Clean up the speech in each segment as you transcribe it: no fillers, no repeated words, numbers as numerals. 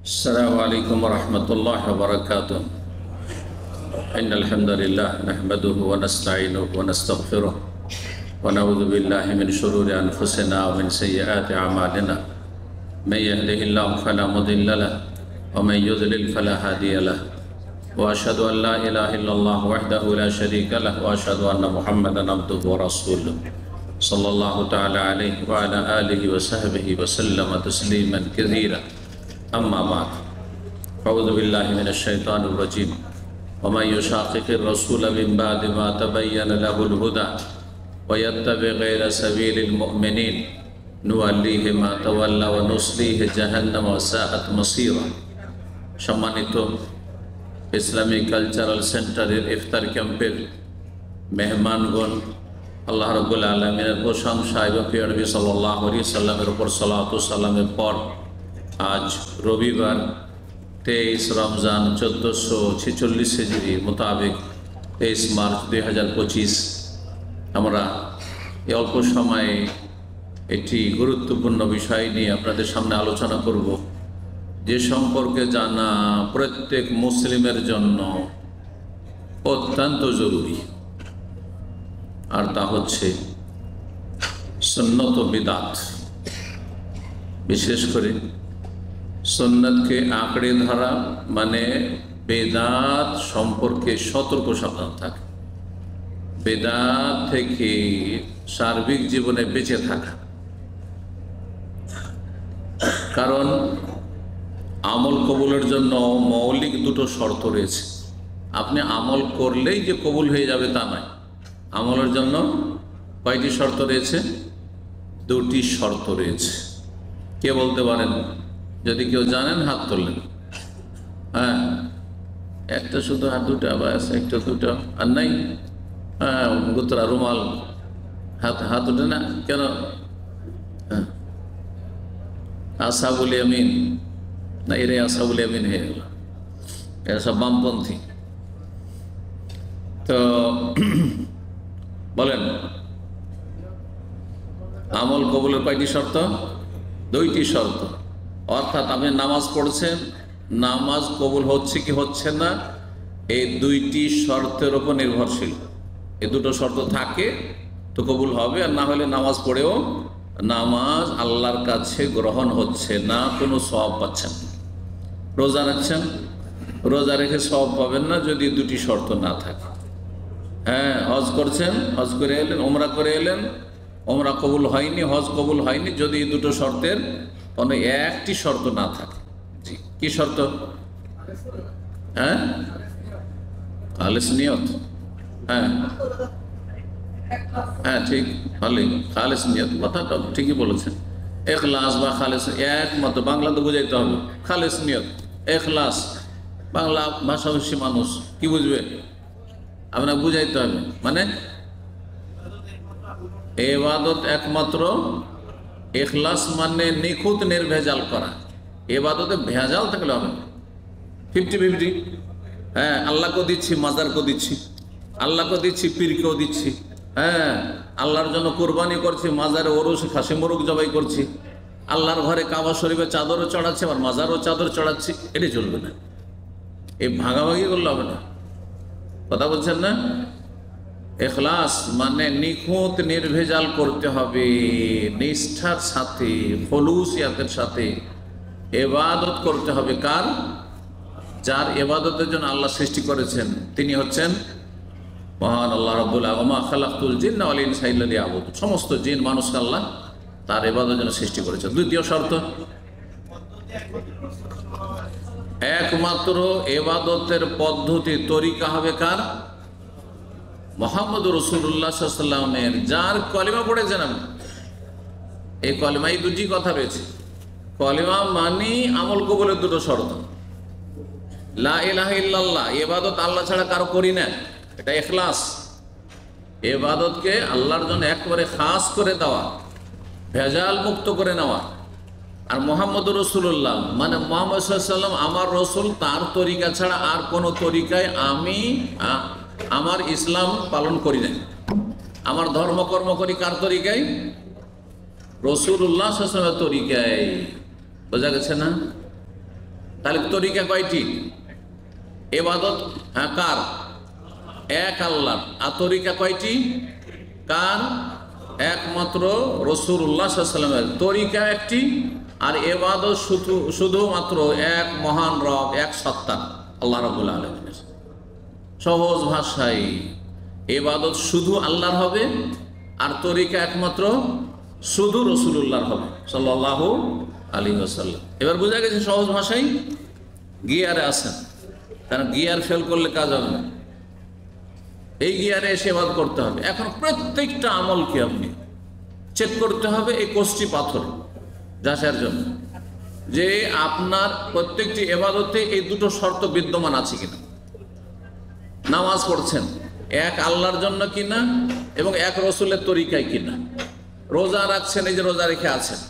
السلام عليكم ورحمة الله وبركاته. إن الحمد لله نحمده ونستعينه ونستغفره ونعوذ بالله من شرور أنفسنا ومن سيئات أعمالنا. من يهده الله فلا مضل له ومن يضلل فلا هادي له، وأشهد أن لا إله إلا الله وحده لا شريك له، وأشهد أن محمدا عبده ورسوله صلى الله تعالى عليه وعلى آله وصحبه وسلم تسليما كثيرا. أما بعد، أعوذ بالله من الشيطان الرجيم. ومن يشاقق الرسول من بعد ما تبين له الهدى ويتبع غير سبيل المؤمنين نوليه ما تولى ونصليه جهنم وساءت مصيرا। সম্মানিত ইসলামী কালচারাল সেন্টারের ইফতার ক্যাম্পের মেহমানগণ, আল্লাহ রাব্বুল আলামিনের প্রশংসা এবং প্রিয় নবী সাল্লাল্লাহু আলাইহি সাল্লামের উপর সালাত ও সালামের পর আজ রবিবার 23 রমজান 1446 হিজরি মোতাবেক 23 মার্চ 2025 আমরা এই অল্প সময়ে একটি গুরুত্বপূর্ণ বিষয় নিয়ে আপনাদের সামনে আলোচনা করব, যে সম্পর্কে জানা প্রত্যেক মুসলিমের জন্য অত্যন্ত জরুরি, আর তা হচ্ছে সুন্নত ও বিদআত। বিশেষ করে সুন্নতকে আঁকড়ে ধরা মানে বেদাত সম্পর্কে সতর্ক সাবধান থাকা, বেদাত থেকে সার্বিক জীবনে বেঁচে থাকা। কারণ আমল কবুলের জন্য মৌলিক দুটো শর্ত রয়েছে। আপনি আমল করলেই যে কবুল হয়ে যাবে তা নয়। আমলের জন্য কয়টি শর্ত রয়েছে? দুটি শর্ত রয়েছে। কে বলতে পারেন? যদি কেউ জানেন হাত তুললেন। হ্যাঁ, একটা শুধু হাত, দুটা বাস, একটা দুটো আর নাই। হ্যাঁ, গুতরা রুমাল হাত উঠে না কেন? হ্যাঁ, আসাবুল ইয়ামিন না, এরাই আসাবুল ইয়ামিন হয়ে গেল, এরা সব বামপন্থী। তো বলেন, আমল কবুলের কয়টি শর্ত? দুইটি শর্ত। অর্থাৎ আপনি নামাজ পড়ছেন, নামাজ কবুল হচ্ছে কি হচ্ছে না এই দুইটি শর্তের উপর নির্ভরশীল। এই দুটো শর্ত থাকে তো কবুল হবে, আর না হলে নামাজ পড়েও নামাজ আল্লাহর কাছে গ্রহণ হচ্ছে না, কোনো সওয়াব পাচ্ছেন। রোজা রাখছেন, রোজা রেখে সওয়াব পাবেন না যদি দুটি শর্ত না থাকে। হ্যাঁ, হজ করছেন, হজ করে এলেন, ওমরা করে এলেন, ওমরা কবুল হয়নি, হজ কবুল হয়নি যদি এই দুটো শর্তের কোনো একটি শর্ত না থাকে। জি, কি শর্ত? হ্যাঁ, খালেস নিয়ত। হ্যাঁ হ্যাঁ, ঠিক, ভালোই, খালেস নিয়ত, কথাটা ঠিকই বলেছেন। এখলাস বা খালেস একমাত্র, বাংলা তো বুঝাইতে হবে। খালেস নিয়ত, এখলাস, বাংলা ভাষাভাষী মানুষ কি বুঝবে? আপনাকে বুঝাইতে হবে। মানে ইবাদত একমাত্র, ইখলাস মানে নিখুঁত নির্ভেজাল করা। ইবাদতে ভেজাল থাকলে হবে না, 50-50। হ্যাঁ, আল্লাহকেও দিচ্ছি, মাজারকেও দিচ্ছি, আল্লাহকেও দিচ্ছি, পীরকেও দিচ্ছি। হ্যাঁ, আল্লাহর জন্য কোরবানি করছি, মাজারে ওরস খাসি মোরগ জবাই করছি, আল্লাহর ঘরে কাবা শরীফে চাদরও চড়াচ্ছি, আবার মাজারও চাদর চড়াচ্ছি। এটি চলবে না, এই ভাগাভাগি করলে হবে না। কথা বলছেন না? ইখলাস মানে নিখুঁত নির্ভেজাল করতে হবে, নিষ্ঠার সাথে, খুলুসিয়াতের সাথে ইবাদত করতে হবে। কার? যার ইবাদতের জন্য আল্লাহ সৃষ্টি করেছেন, তিনি হচ্ছেন মহান আল্লাহ রাব্বুল আলামিন। ওয়া মা খালাকতুল জিন্না ওয়াল ইনসা ইল্লা লিয়াবুদুন। সমস্ত জিন মানুষকে আল্লাহ তার ইবাদতের জন্য সৃষ্টি করেছেন। দ্বিতীয় শর্ত, একমাত্র ইবাদতের পদ্ধতি, তরিকা হবে কার? মুহাম্মদ রাসূলুল্লাহ সাল্লাল্লাহু আলাইহি ওয়াসাল্লামের। যার কলিমা পড়েছেন আপনি, এই কলিমায় দুটি কথা রয়েছে। কলিমা মানি আমল কবুলের দুটো শর্ত। লা ইলাহা ইল্লাল্লাহ, ইবাদত আল্লাহ ছাড়া কারো করি না, এটা ইখলাস। ইবাদতকে আল্লাহর জন্য একবারে খাস করে দেওয়া, ভেজাল মুক্ত করে নেওয়া। আর মুহাম্মদ রাসূলুল্লাহ মানে মুহাম্মদ সাল্লাল্লাহু আলাইহি ওয়াসাল্লাম আমার রসুল, তার তরিকা ছাড়া আর কোনো তরিকায় আমি আমার ইসলাম পালন করি না। আমার ধর্মকর্ম করি কার তরিকায়? রাসূলুল্লাহ সাল্লাল্লাহু আলাইহি ওয়াসাল্লামের তরিকায়। বোঝা গেছে না? তাহলে তরিকা কয়টি? ইবাদত কার? এক আল্লাহর। আর তরিকা কয়টি? কার? একমাত্র রাসূলুল্লাহ সাল্লাল্লাহু আলাইহি ওয়াসাল্লামের। তরিকা একটি, আর ইবাদত শুধুমাত্র এক মহান রব, এক সত্তা আল্লাহ রাব্বুল আলামিনের। সহজ ভাষায় ইবাদত শুধু আল্লাহর হবে, আর তরিকা একমাত্র শুধু রাসূলুল্লাহর হবে সাল্লাল্লাহু আলাইহি ওয়াসাল্লাম। এবার বোঝা গেছে সহজ ভাষায়? গিয়ারে আছেন, কারণ গিয়ার ফেল করলে কাজ হবে না। এই গিয়ারে এসে ইবাদত করতে হবে। এখন প্রত্যেকটা আমলকে আপনি চেক করতে হবে এই কষ্টি পাথরে যাচাইয়ের জন্য, যে আপনার প্রত্যেকটি ইবাদতে এই দুটো শর্ত বিদ্যমান আছে কিনা। নামাজ পড়ছেন এক আল্লাহর জন্য কিনা এবং এক রসুলের তরিকায় কিনা। রোজা রাখছেন, এই যে রোজা রেখে আছেন,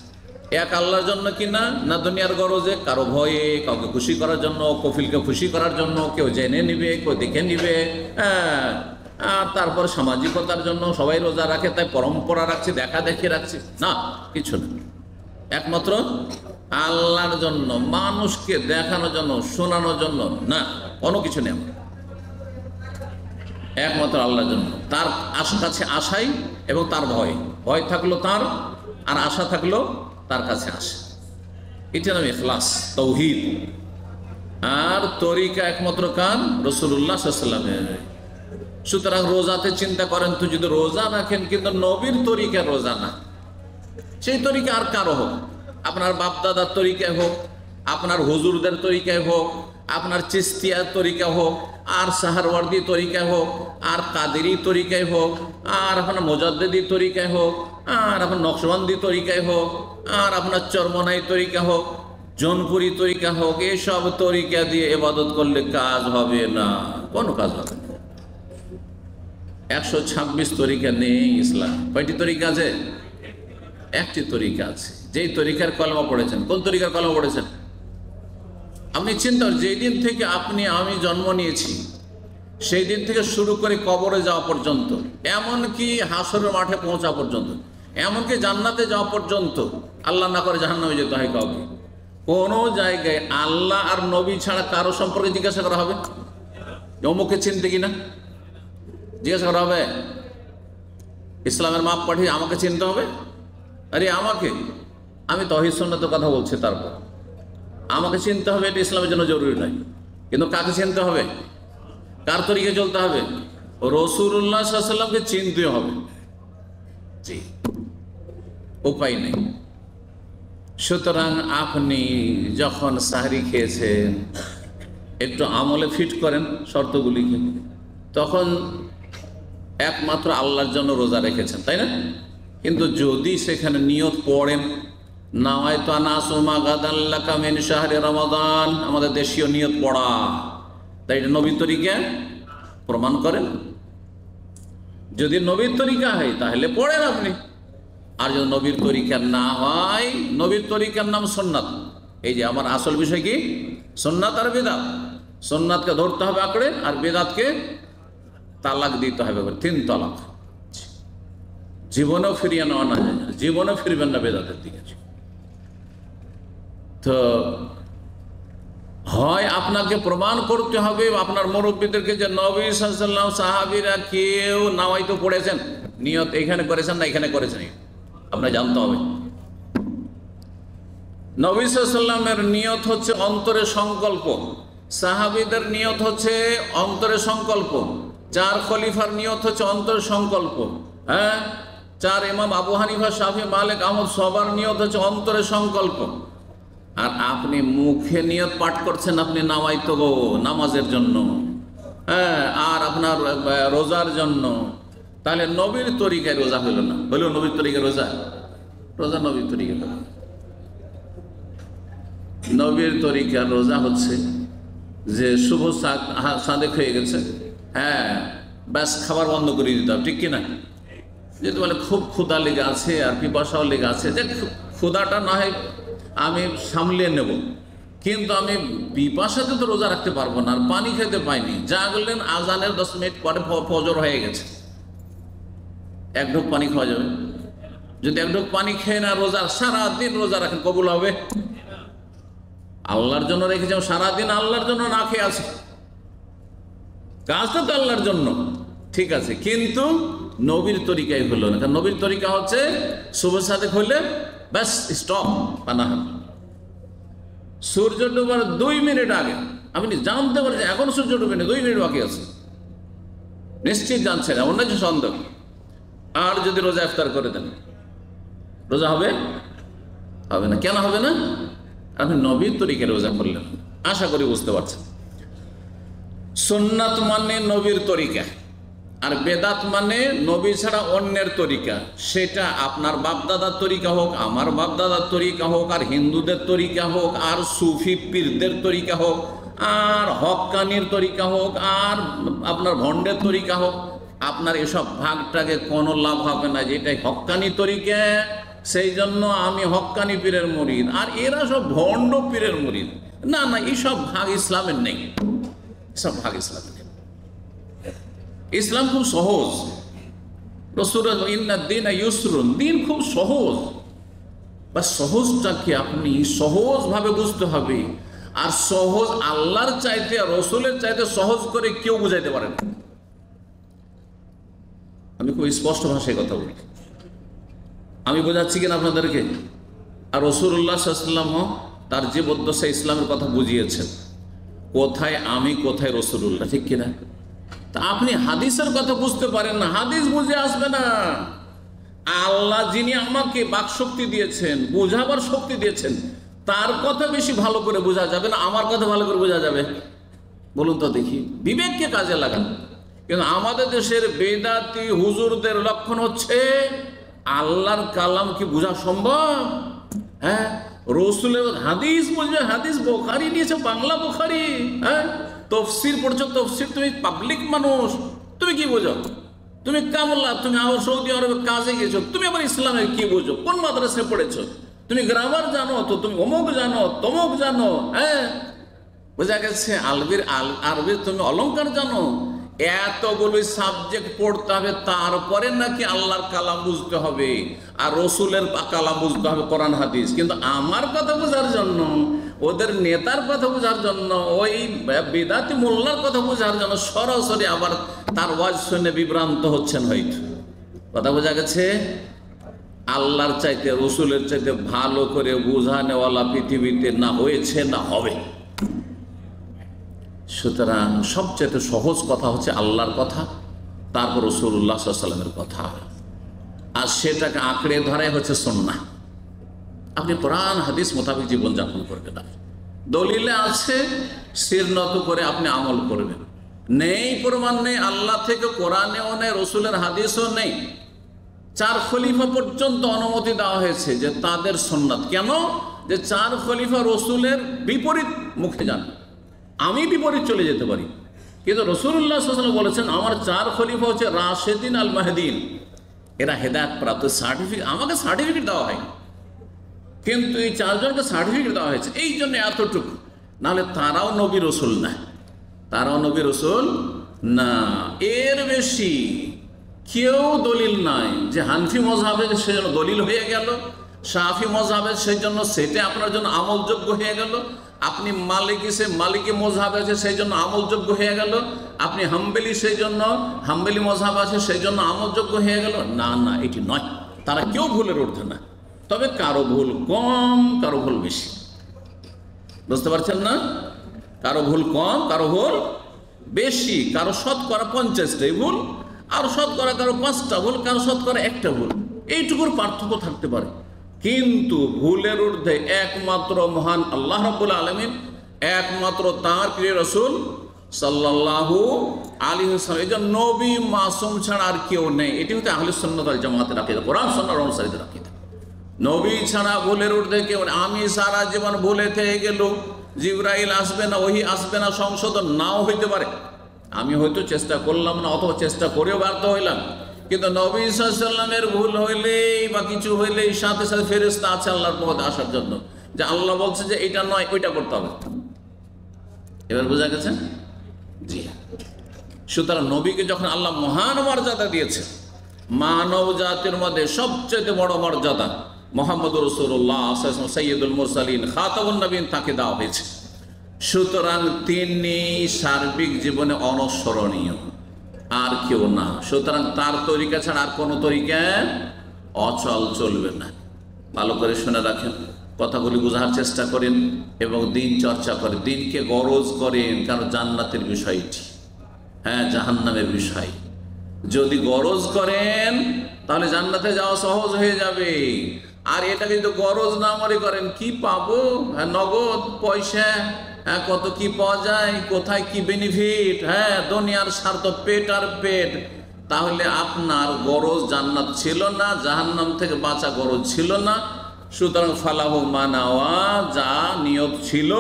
এক আল্লাহর জন্য কিনা না দুনিয়ার গরজে, কারো ভয়ে, কাউকে খুশি করার জন্য, কফিলকে খুশি করার জন্য, কেউ জেনে নিবে, কেউ দেখে নিবে, আর তারপর সামাজিকতার জন্য সবাই রোজা রাখে, তাই পরম্পরা রাখছে, দেখা দেখে রাখছে, না, কিছু না। একমাত্র আল্লাহর জন্য, মানুষকে দেখানোর জন্য, শোনানোর জন্য না, কোনো কিছু নেই। একমাত্র আল্লাহর জন্য, তার কাছে আশাই এবং তার ভয় থাকলো তার, আর আশা থাকলো তার কাছে আসে। এটা নাম ইখলাস, তাওহীদ। আর তরিকা একমাত্র কার? রাসূলুল্লাহ সাল্লাল্লাহু আলাইহি ওয়াসাল্লামের। সুতরাং রোজাতে চিন্তা করেন তো, যদি রোজা রাখেন কিন্তু নবীর তরিকা রোজা না, সেই তরিকা আর কারো হোক, আপনার বাপদাদার তরিকায় হোক, আপনার হুজুরদের তরিকায় হোক, আপনার চিস্তিয়ার তরিকা হোক, আর সাহারওয়ার্দী তরিকায় হোক, আর কাদেরি তরিকায় হোক, আর আপনার মুজাদ্দিদি তরিকায় হোক, আর আপনার নকশবন্দি তরিকায় হোক, আর আপনার চরমনাই তরিকা হোক, জৌনপুরি তরিকা হোক, এসব তরিকা দিয়ে ইবাদত করলে কাজ হবে না, কোনো কাজ হবে না। 126 তরিকা নেই ইসলাম। কয়টি তরিকা আছে? একটি তরিকা আছে, যেই তরিকার কলমা পড়েছেন। কোন তরিকার কলমা পড়েছেন? আপনি চিন্তা করেন, যেই দিন থেকে আমি জন্ম নিয়েছি সেই দিন থেকে শুরু করে কবরে যাওয়া পর্যন্ত, এমনকি হাসরের মাঠে পৌঁছা পর্যন্ত, এমনকি জান্নাতে যাওয়া পর্যন্ত, আল্লাহ না করে জাহান্নামে যেতে হয় কাউকে, কোনো জায়গায় আল্লাহ আর নবী ছাড়া কারো সম্পর্কে জিজ্ঞাসা করা হবে? অমুককে চিনতে কিনা জিজ্ঞাসা করা হবে? ইসলামের মাপ পাঠিয়ে আমাকে চিনতে হবে? আরে আমাকে, আমি তাওহীদ সুন্নাতের কথা বলছি, তারপর আমাকে চিনতে হবে, এটা ইসলামের জন্য জরুরি নয়। কিন্তু কাকে চিনতে হবে? কার তরিকে চলতে হবে? রাসূলুল্লাহ সাল্লাল্লাহু আলাইহি ওয়াসাল্লামকে চিনতে হবে। জি, উপায় নেই। সুতরাং আপনি যখন সাহরি খেয়েছেন, একটু আমলে ফিট করেন শর্তগুলিকে, তখন একমাত্র আল্লাহর জন্য রোজা রেখেছেন, তাই না? কিন্তু যদি সেখানে নিয়ত পড়েন, নাওয়াইতু আন আসুমা গাদান লাকা মিন শাহরি রমাদান, আমাদের দেশীয় নিয়ত পড়া, তাই এটা নবীর তরিকা প্রমাণ করেন। যদি নবীর তরিকা হয় তাহলে পড়েন আপনি, আর যদি নবীর তরিকা না হয়, নবীর তরিকার নাম সুন্নাত। এই যে আমার আসল বিষয় কি? সুন্নাত আর বিদআত। সুন্নাতকে ধরতে হবে আঁকড়ে, আর বিদআতকে তালাক দিতে হবে, 3 তালাক। জীবনেও ফিরিয়ে নেওয়া না যায়, জীবনেও ফিরবেন না বেদাতের দিকে। তো হয় আপনাকে প্রমাণ করতে হবে আপনার মুরব্বীদেরকে যে নবী সাল্লাল্লাহু আলাইহি ওয়াসাল্লাম, সাহাবীরা কেউ নাওয়াইতো পড়েছেন, নিয়ত এখানে করেছেন না এখানে করেছেন, আপনার জানতে হবে। নবী সাল্লাল্লাহু আলাইহি ওয়াসাল্লামের নিয়ত হচ্ছে অন্তরে সংকল্প, সাহাবীদের নিয়ত হচ্ছে অন্তরে সংকল্প, 4 খলিফার নিয়ত হচ্ছে অন্তরে সংকল্প, হ্যাঁ, 4 ইমাম আবু হানিফা, শাফি, মালিক, আহমদ সবার নিয়ত হচ্ছে অন্তরে সংকল্প। আর আপনি মুখে নিয়ত পাঠ করছেন, আপনি নামাইতো নামাজের জন্য, হ্যাঁ, আর আপনার রোজার জন্য, তাহলে নবীর তরিকায় রোজা হইল না। হইল নবীর তরিকায় রোজা? রোজা নবীর তরিকা হলো। নবীর তরিকার রোজা হচ্ছে যে শুভ সাদেক হয়ে গেছে, হ্যাঁ, ব্যাস খাবার বন্ধ করে দিতে হবে, ঠিক কিনা? যেহেতু বলে খুব ক্ষুধা লেগে আছে আর পিপাসাও লেগে আছে, যে ক্ষুধাটা না হয় আমি সামলিয়ে নেব, কিন্তু আমি পিপাসাতে তো রোজা রাখতে পারবো না, আর পানি খেতে পাইনি, জাগলেন আজানের 10 মিনিট পরে ফজর হয়ে গেছে, 1 ঢোক পানি খাওয়া যাবে? যদি 1 ঢোক পানি খেয়ে না রোজা সারাদিন রোজা রাখেন, কবুল হবে? আল্লাহর জন্য রেখেছে, সারাদিন আল্লাহর জন্য না খেয়ে আছে, কাজটা তো আল্লাহর জন্য, ঠিক আছে, কিন্তু নবীর তরিকায় হলো না। কারণ নবীর তরিকা হচ্ছে শুভ সাদেক হইলে ব্যাস স্টপ পানাহার। সূর্য ডুবার 2 মিনিট আগে আপনি জানতে পারেন এখন সূর্য ডুবে না, 2 মিনিট বাকি আছে, নিশ্চিত জানছেন, এমন না যে সন্দেহ। আর যদি রোজা ইফতার করে দেন, রোজা হবে? হবে না। কেন হবে না? আপনি নবীর তরিকায় রোজা করলেন। আশা করি বুঝতে পারছেন। সুন্নাত মানে নবীর তরিকা, আর বেদাত মানে নবী ছাড়া অন্যের তরিকা। সেটা আপনার বাপদাদার তরিকা হোক, আমার বাপদাদার তরিকা হোক, আর হিন্দুদের তরিকা হোক, আর সুফি পীরদের তরিকা হোক, আর হক্কানির তরিকা হোক, আর আপনার ভণ্ডের তরিকা হোক, আপনার এসব ভাগটাকে কোনো লাভ হবে না। যেটাই হক্কানি তরিকা, সেই জন্য আমি হক্কানি পীরের মুরিদ, আর এরা সব ভণ্ড পীরের মুরিদ। না না, এইসব ভাগ ইসলামের নেই, সব ভাগ ইসলামের নেই। ইসলাম খুব সহজ। রাসূল ইন্না দ্বীনা ইউসরুন, দিন খুব সহজ। বা সহজটাকে আপনি সহজভাবে বুঝতে হবে। আর সহজ আল্লাহর চাইতে, রসুলের চাইতে সহজ করে কেউ বুঝাইতে পারে না। আমি খুব স্পষ্ট ভাষায় কথা বলি, আমি বোঝাচ্ছি কিনা আপনাদেরকে? আর রাসূলুল্লাহ সাল্লাল্লাহু আলাইহি ওয়াসাল্লাম তার জীবদ্দশায় ইসলামের কথা বুঝিয়েছেন। কোথায় আমি, কোথায় রাসূলুল্লাহ, ঠিক কিনা? তা আপনি হাদিসের কথা বুঝতে পারেন না, হাদিস বুঝে আসবে না। আল্লাহ যিনি আমাকে বাকশক্তি দিয়েছেন, বোঝাবার শক্তি দিয়েছেন, তার কথা বেশি ভালো করে বোঝা যাবে না আমার কথা ভালো করে বোঝা যাবে? বলুন তো দেখি, বিবেককে কাজে লাগান। কিন্তু আমাদের দেশের বেদাতি হুজুরদের লক্ষণ হচ্ছে আল্লাহর কালাম কি বোঝা সম্ভব? হ্যাঁ, রসুলের হাদিস বুঝবে, হাদিস বুখারী নিয়েছে, বাংলা বুখারী। হ্যাঁ, তফসির পড়ছো, তফসির, তুমি পাবলিক মানুষ, তুমি কি বোঝো? তুমি কামলা, তুমি আবার সৌদি আরবে কাজে গেছো, তুমি আবার ইসলামের কি বোঝো? কোন মাদ্রাসায় পড়েছো? তুমি গ্রামার জানো তো, তুমি অমুক জানো, তমুক জানো। হ্যাঁ, বোঝা গেছে। আরবির তুমি অলংকার জানো। এতগুলো সাবজেক্ট পড়তে হবে, তারপরে নাকি আল্লাহর কালাম বুঝতে হবে, আর রসুলের কালাম বুঝতে হবে, কোরআন হাদিস। কিন্তু আমার কথা বোঝার জন্য, ওদের নেতার কথা বোঝার জন্য, ওই বেদাতি মোল্লার কথা বোঝার জন্য সরাসরি আবার তার ওয়াজ শুনে বিভ্রান্ত হচ্ছেন হয়তো। কথা বোঝা গেছে? আল্লাহর চাইতে, রসুলের চাইতে ভালো করে বোঝানেওয়ালা পৃথিবীতে না হয়েছে, না হবে। সুতরাং সবচেয়ে সহজ কথা হচ্ছে আল্লাহর কথা, তারপর রাসূলুল্লাহ সাল্লাল্লাহু আলাইহি ওয়াসাল্লামের কথা, আর সেটাকে আঁকড়ে ধরাই হচ্ছে সুন্নাহ। আপনি কোরআন হাদিস মোতাবেক জীবনযাপন করবেন। দলিলে আছে, শির নত করে আপনি আমল করবেন। নেই প্রমাণ নেই, আল্লাহ থেকে কোরআনেও নেই, রসুলের হাদিসও নেই। 4 খলিফা পর্যন্ত অনুমতি দেওয়া হয়েছে যে তাদের সুন্নাত। কেন? যে 4 খলিফা রসুলের বিপরীত মুখে যান। আমি বিপরীত চলে যেতে পারি, কিন্তু রাসূলুল্লাহ সাল্লাল্লাহু আলাইহি ওয়াসাল্লাম বলেছেন আমার 4 খলিফা হচ্ছে রাশেদিন আল মাহদিন, এরা হেদায়েত প্রাপ্ত। সার্টিফিকেট, আমাকে সার্টিফিকেট দেওয়া হয়, কিন্তু এই 4 জনকে সার্টিফিকেট দেওয়া হয়েছে, এই জন্য এতটুকু। নাহলে তারাও নবী রসুল না, তারাও নবী রসুল না। এর বেশি কেউ দলিল নাই। যে হানফি মযহাবে সেজন্য দলিল হয়ে গেল, শাফি মযহাবে সেই জন্য সেটা আপনার জন্য আমলযোগ্য হয়ে গেল। আপনি মালিকি মযহাব আছে সেই জন্য আমলযোগ্য হয়ে গেল। আপনি হাম্বলি, সেই জন্য হাম্বলি মযহাব আছে সেই জন্য আমলযোগ্য হয়ে গেল। না না, এটি নয়। তারা কেউ ভুলের ঊর্ধ্বে না, তবে কারো ভুল কম, কারো ভুল বেশি। বুঝতে পারছেন না? কারো ভুল কম, কারো ভুল বেশি। কারো শতকরা 50টাই ভুল, আর শতকরা কারো 5টা ভুল, কারো শতকরা 1টা ভুল। এইটুকুর পার্থক্য থাকতে পারে, কিন্তু ভুলের ঊর্ধ্বে একমাত্র মহান আল্লাহ রাব্বুল আলামিন, একমাত্র তাঁর প্রিয় রাসূল সাল্লাল্লাহু আলাইহি ওয়াসাল্লাম। এই যে নবী মাসুম ছাড়া আর কেউ নেই। এটি হচ্ছে আহলুস সুন্নাত ওয়াল জামাতের আকীদা, কোরআন সুন্নাহর অনুসারীদের আকীদা। নবী ছাড়া ভুলের ঊর্ধ্বে কেউ নেই। আমি সারা জীবন ভুলে থেকে গেল, জিবরাইল আসবে না, ওহী আসবে না, সংশোধন নাও হইতে পারে। আমি হয়তো চেষ্টা করলাম না, অথবা চেষ্টা করেও ব্যর্থ হইলাম, কিন্তু নবী সাল্লাল্লাহু আলাইহি ওয়াসাল্লামের ভুল হইলেই বা কিছু হইলেই সাথে সাথে ফেরেশতা আছে আল্লাহর পথে আসার জন্য, যে আল্লাহ বলছে যে এটা নয়, ওইটা করতে হবে। এবার বোঝা গেছে? জি। সুতরাং নবীকে যখন আল্লাহ মহান মর্যাদা দিয়েছে, মানব জাতির মধ্যে সবচেয়ে বড় মর্যাদা, মুহাম্মদুর রাসূলুল্লাহ সাইয়্যিদুল মুরসালিন খাতামুন নবীন তাকে দেওয়া হয়েছে। সুতরাং তিনি সার্বিক জীবনে অনুসরণীয়, আর কেউ না। সুতরাং তার তরিকা ছাড়া আর কোনো তরিকা অচল চলবে না। ভালো করে শুনে রাখেন, কথাগুলি বোঝার চেষ্টা করেন এবং দিন চর্চা করেন, দিনকে গরজ করেন। কারণ জান্নাতের বিষয়টি, হ্যাঁ জাহান্নামের বিষয়, যদি গরজ করেন তাহলে জান্নাতে যাওয়া সহজ হয়ে যাবে। আর এটাকে যদি গরজ না মনে করেন, কি পাবো, হ্যাঁ নগদ পয়সা, হ্যাঁ কত কি পাওয়া যায়, কোথায় কি বেনিফিট, হ্যাঁ দুনিয়ার স্বার্থ, পেট আর পেট, তাহলে আপনার গরজ জান্নাত ছিল না, জাহান্নাম থেকে বাঁচা গরজ ছিল না। সুতরাং ফালাহু মানাওয়া, যা নিয়ত ছিল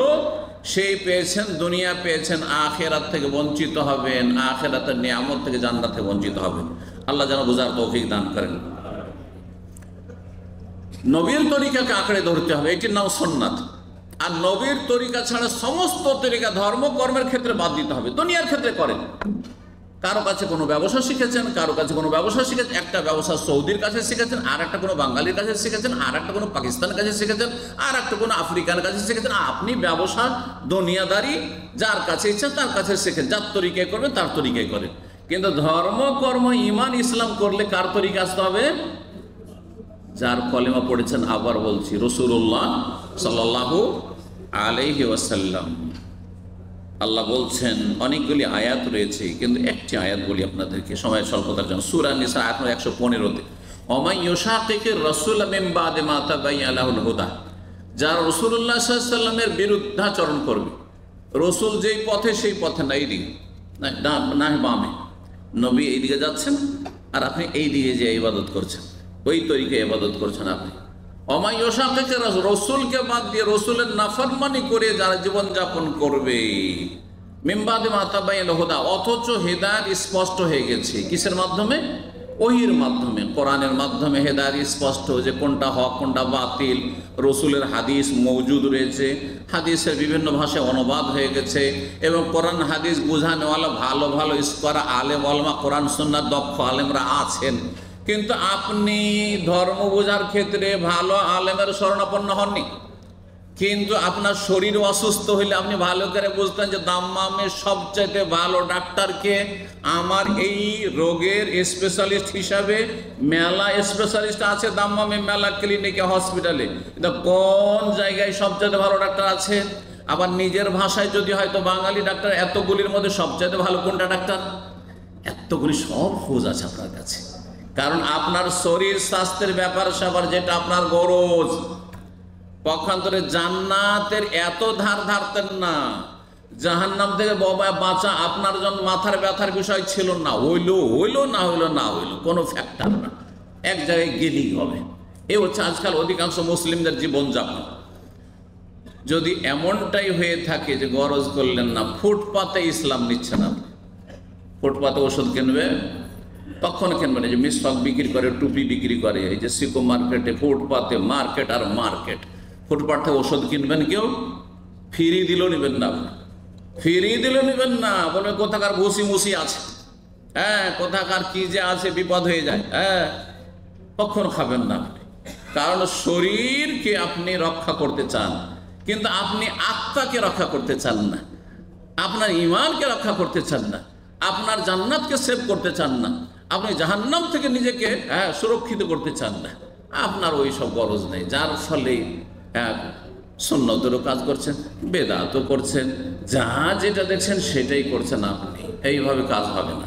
সেই পেয়েছেন, দুনিয়া পেয়েছেন, আখিরাত থেকে বঞ্চিত হবেন, আখিরাতের নিয়ামত থেকে, জান্নাত থেকে বঞ্চিত হবেন। আল্লাহ যেন বুঝার তৌফিক দান করেন। নবীর তরিকাকে আঁকড়ে ধরতে হবে, এটির নাম সুন্নাত। আর নবীর তরিকা ছাড়া সমস্ত তরিকা ধর্ম কর্মের ক্ষেত্রে বাদ দিতে হবে। দুনিয়ার ক্ষেত্রে করেন, কারো কাছে কোনো ব্যবসা শিখেছেন, কারো কাছে কোনো ব্যবসা শিখেছেন, একটা ব্যবসা সৌদির কাছে শিখেছেন, আর একটা কোনো বাঙালির কাছে শিখেছেন, আর একটা কোনো পাকিস্তানের কাছে শিখেছেন, আর একটা কোনো আফ্রিকার কাছে শিখেছেন। আপনি ব্যবসা দুনিয়াদারি যার কাছে ইচ্ছা তার কাছে শিখেন, যার তরিকায় করবেন তার তরিকায় করেন। কিন্তু ধর্ম কর্ম ইমান ইসলাম করলে কার তরিকা আসতে হবে? যার কলেমা পড়েছেন, আবার বলছি, রাসূলুল্লাহ সাল্লাল্লাহু আলাইহি ওয়াসাল্লাম। আল্লাহ বলছেন, অনেকগুলি আয়াত রয়েছে, কিন্তু একটি আয়াত বলি আপনাদেরকে সময়ের স্বল্পতার জন্য। সূরা নিসা আয়াত 115-তে, ওমান ইউশাকিকির রাসূল মিন বাদি মা তাবায়্যানা লাহুল হুদা, যারা রাসূলুল্লাহ সাল্লাল্লাহু আলাইহি ওয়াসাল্লামের বিরুদ্ধাচরণ করবে, রসুল যেই পথে সেই পথে না, এইদিকে না বামে, নবী এইদিকে যাচ্ছেন আর আপনি এই দিকে যে ইবাদত করছেন, ওই তরিকে ইবাদত করছেন আপনি। ওমান ইউশাকিকির রাসূল, রসুলকে বাদ দিয়ে রসুলের নাফরমানি করে যারা জীবনযাপন করবে, মিন বাদি মা তাবায়্যানা লাহুল হুদা, অথচ হেদায়েত স্পষ্ট হয়ে গেছে। কিসের মাধ্যমে? ওহির মাধ্যমে, কোরআনের মাধ্যমে হেদায়েত স্পষ্ট, যে কোনটা হক কোনটা বাতিল। রসুলের হাদিস মওজুদ রয়েছে, হাদিসের বিভিন্ন ভাষায় অনুবাদ হয়ে গেছে, এবং কোরআন হাদিস বোঝানোওয়ালা ভালো ভালো স্করা আলেম ওলামা, কোরআন সুন্নাহ দক্ষ আলেমরা আছেন। কিন্তু আপনি ধর্ম বোঝার ক্ষেত্রে ভালো আলেমের শরণাপন্ন হননি। কিন্তু আপনার শরীর অসুস্থ হইলে আপনি ভালো করে বুঝতেন যে দাম্মামের সবচাইতে ভালো ডাক্তারকে, আমার এই রোগের স্পেশালিস্ট হিসাবে মেলা স্পেশালিস্ট আছে দাম্মামে, মেলা ক্লিনিকে, হসপিটালে, কিন্তু কোন জায়গায় সবচাইতে ভালো ডাক্তার আছে? আবার নিজের ভাষায় যদি হয়তো বাঙালি ডাক্তার, এতগুলির মধ্যে সবচাইতে ভালো কোনটা ডাক্তার? এতগুলি সব খোঁজ আছে আপনার কাছে। কারণ আপনার শরীর স্বাস্থ্যের ব্যাপার স্যাপার যেটা আপনার গরজ, পক্ষান্তরে জান্নাতের এত ধার ধারতেন না, জাহান্নাম থেকে বাঁচা আপনার জন্য মাথার ব্যথার বিষয় ছিল না। হইলো হইলো, না হইলো না হইলো, কোনো ফ্যাক্টর না, এক জায়গায় গেলেই হবে। এ হচ্ছে আজকাল অধিকাংশ মুসলিমদের জীবনযাপন। যদি এমনটাই হয়ে থাকে যে গরজ করলেন না, ফুটপাতে ইসলাম নিচ্ছে না, ফুটপাতে ওষুধ কিনবে, তখন কিনবেন এই যে মিসওয়াক বিক্রি করে, টুপি বিক্রি করে, এই যে সিকো মার্কেটে, ফুটপাতে মার্কেট আর মার্কেট, ফুটপাথ থেকে ওষুধ কিনবেন, কেউ ফ্রি দিলেও নেবেন না, ফ্রি দিলেও নেবেন না, বলবে কোথাকার ভুসি মুসি আছে, হ্যাঁ কোথাকার কি যে আছে, বিপদ হয়ে যায়, হ্যাঁ কখন খাবেন না আপনি। কারণ শরীরকে আপনি রক্ষা করতে চান, কিন্তু আপনি আত্মাকে রক্ষা করতে চান না, আপনার ইমানকে রক্ষা করতে চান না, আপনার জান্নাতকে সেভ করতে চান না, আপনি জাহান্নাম থেকে নিজেকে সুরক্ষিত করতে চান না। আপনার ওই সব গরজ নেই, যার ফলে সুন্নতেরও কাজ করছেন, বেদাতও করছেন, যা যেটা দেখছেন সেটাই করছেন আপনি। এইভাবে কাজ হবে না।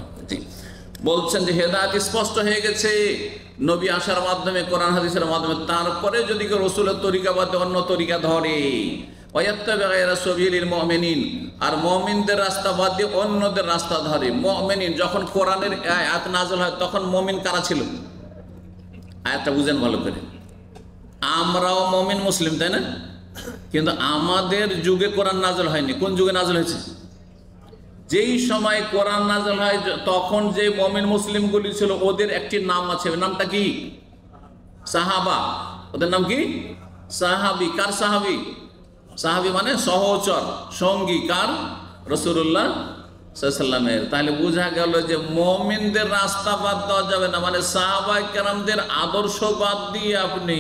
বলছেন যে হেদায়েত স্পষ্ট হয়ে গেছে নবী আসার মাধ্যমে, কোরআন হাদিসের মাধ্যমে। তারপরে যদি কেউ রসুলের তরিকা বাদে অন্য তরিকা ধরে, আর মুমিনদের রাস্তা বাদ দিয়ে অন্যদের রাস্তা ধরে। মুমিন যখন কোরআনের আয়াত নাযিল হয় তখন মুমিন কারা ছিল? আয়াতটা বুঝেন ভালো করে। আমরাও মুমিন মুসলিম, তাই না? কিন্তু আমাদের যুগে কোরআন নাযিল হয়নি। কোন যুগে নাযিল হয়েছে? যেই সময় কোরআন নাযিল হয় তখন যে মুমিন মুসলিমগুলি ছিল ওদের একটি নাম আছে, নামটা কি? সাহাবা। ওদের নাম কি? সাহাবি। কার সাহাবি? সাহাবি মানে সহচর সঙ্গী, কার? রাসূলুল্লাহ সাল্লাল্লাহু আলাইহি ওয়াসাল্লামের। তাহলে বোঝা গেল যে মুমিনদের রাস্তা বাদ দেওয়া যাবে না, মানে সাহাবায়ে কেরামদের আদর্শ বাদ দিয়ে আপনি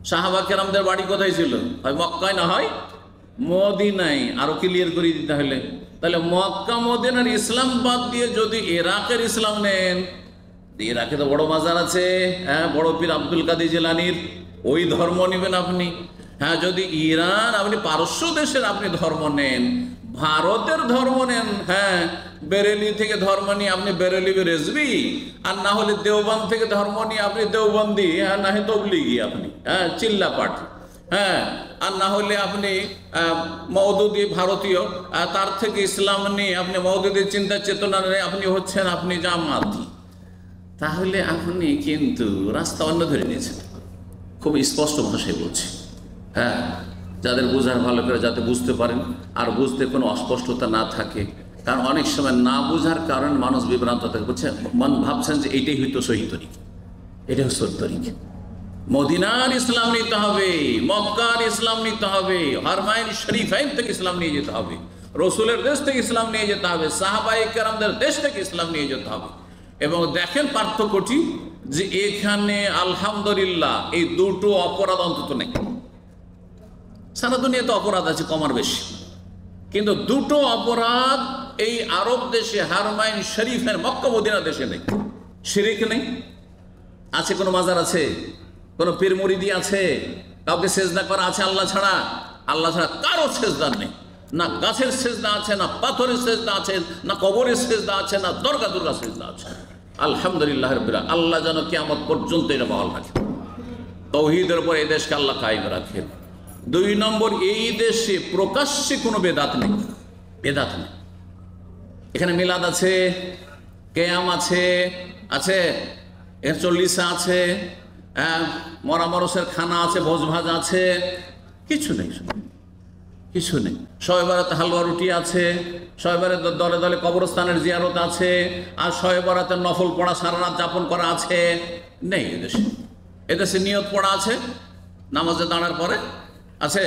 সাহাবা কেরামদের বাড়ি কোথায় ছিল? হয় মক্কায়, না হয় মদিনায়। আরো ক্লিয়ার করে দিতে হলে তাহলে মক্কা মদিনার ইসলাম বাদ দিয়ে যদি ইরাকের ইসলাম নেন, ইরাকে তো বড় মাজার আছে, হ্যাঁ, বড় পীর আব্দুল কাদের জিলানীর, ওই ধর্ম নেবেন আপনি। হ্যাঁ, যদি ইরান, আপনি পারস্য দেশের আপনি ধর্ম নেন, ভারতের ধর্ম নেন, হ্যাঁ, বেরেলি থেকে ধর্ম নিয়ে আপনি বেরেলি রেজবি, আর না হলে দেওবন্দ থেকে ধর্ম নিয়ে আপনি দেওবন্দি, হ্যাঁ, না হয় তবলিগি আপনি, হ্যাঁ, চিল্লাপাঠ, হ্যাঁ, আর না হলে আপনি মওদুদি ভারতীয়, তার থেকে ইসলাম নিয়ে আপনি মওদুদির চিন্তা চেতনা নিয়ে আপনি হচ্ছেন আপনি জামাতি। তাহলে আপনি কিন্তু রাস্তা অন্য ধরে নিয়েছেন। খুব স্পষ্ট ভাষায় বলছি, হ্যাঁ, যাদের বোঝার ভালো করে যাতে বুঝতে পারেন, আর বুঝতে কোনো অস্পষ্টতা না থাকে। কারণ অনেক সময় না বোঝার কারণে মানুষ বিভ্রান্ত থাকে, বুঝছেন, ভাবছেন যে এইটাই হয়তো সহি তরিক, এটা সহি তরিক। মদিনার ইসলাম নিতে হবে, মক্কার ইসলাম নিতে হবে, হারমাইন শরীফাইন থেকে ইসলাম নিয়ে যেতে হবে, রসুলের দেশ থেকে ইসলাম নিয়ে যেতে হবে, সাহাবায়ে কেরামদের দেশ থেকে ইসলাম নিয়ে যেতে হবে। এবং দেখেন পার্থক্যটি, যে এখানে আলহামদুলিল্লাহ এই দুটো অপরাধ অন্তত নেই। সারা দুনিয়াতে অপরাধ আছে কমার বেশি, কিন্তু দুটো অপরাধ এই আরব দেশে হারমাইন শরীফের মক্কা মদিনা দেশে নেই। শিরিক নেই, আছে কোনো মাজার আছে, কোনো পীর মুরিদি আছে, কাউকে সেজদা করা আছে আল্লাহ ছাড়া? আল্লাহ ছাড়া কারো সেজদা নেই, না গাছের সেজদা আছে, না পাথরের সেজদা আছে, না কবরের সেজদা আছে, না দুর্গা সেজদা আছে। আলহামদুলিল্লাহ রাব্বিল আলামিন। আল্লাহ যেন কিয়ামত পর্যন্ত এটা বহাল রাখে, তাওহীদের উপর এই দেশকে আল্লাহ কায়েম রাখেন। 2 নম্বর, এই দেশে প্রকাশ্যে কোনো বেদাত নেই, বেদাত নেই। এখানে মিলাদ আছে, কেয়াম আছে, আছে এর 40 আছে, মরা মরসের খানা আছে, ভোজ ভাজ আছে, কিছু নেই, কিছু নেই। শবে বরাতে হালুয়া রুটি আছে, শবে বরাতে দলে দলে কবরস্থানের জিয়ারত আছে, আর শবে বরাতের নফল পড়া সারা রাত যাপন করা আছে, নেই এদেশে। এদেশে নিয়ত পড়া আছে নামাজে দাঁড়ার পরে, আছে?